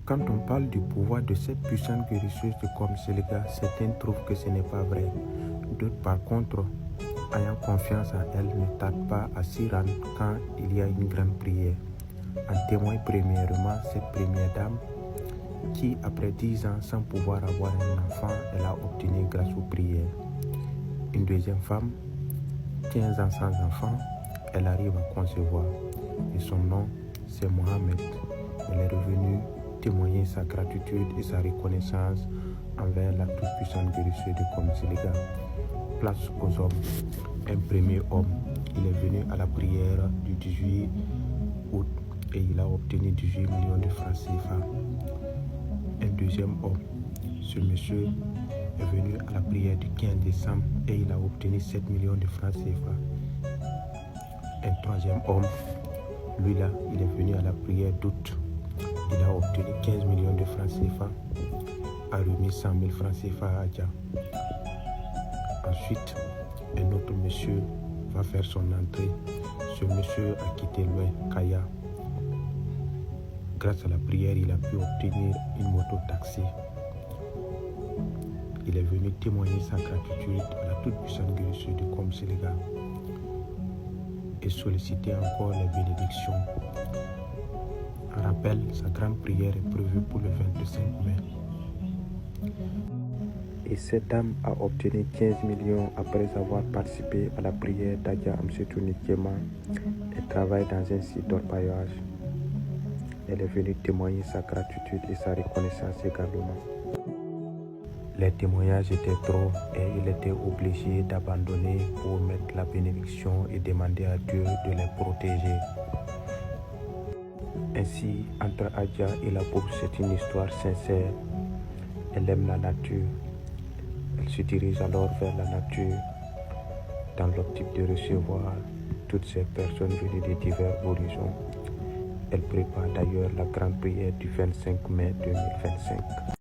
Quand on parle du pouvoir de cette puissante guérisseuse de Comsiliga, certains trouvent que ce n'est pas vrai. D'autres, par contre, ayant confiance en elle, ne tardent pas à s'y rendre quand il y a une grande prière. En témoigne premièrement cette première dame qui, après 10 ans sans pouvoir avoir un enfant, elle a obtenu grâce aux prières. Une deuxième femme, 15 ans sans enfant, elle arrive à concevoir. Et son nom, c'est Mohamed. Elle est revenue témoigner sa gratitude et sa reconnaissance envers la toute-puissante guérisseuse de Comsiliga. Place aux hommes. Un premier homme, il est venu à la prière du 18 août et il a obtenu 18 millions de francs CFA. Un deuxième homme, ce monsieur est venu à la prière du 15 décembre et il a obtenu 7 millions de francs CFA. Un troisième homme, lui là, il est venu à la prière d'août. Il a obtenu 15 millions de francs CFA, a remis 100 000 francs CFA à Adja. Ensuite, un autre monsieur va faire son entrée. Ce monsieur a quitté loin Kaya. Grâce à la prière, il a pu obtenir une moto-taxi. Il est venu témoigner sa gratitude à la toute-puissante guérisseuse de Comsiliga et solliciter encore les bénédictions. En rappel, sa grande prière est prévue pour le 25 mai. Et cette dame a obtenu 15 millions après avoir participé à la prière d'Adja Amsetou Nitiema et travaille dans un site d'orpaillage. Elle est venue témoigner sa gratitude et sa reconnaissance également. Les témoignages étaient trop et il était obligé d'abandonner pour mettre la bénédiction et demander à Dieu de les protéger. Ainsi, entre Adja et la pauvre, c'est une histoire sincère. Elle aime la nature. Elle se dirige alors vers la nature dans l'optique de recevoir toutes ces personnes venues de divers horizons. Elle prépare d'ailleurs la grande prière du 25 mai 2025.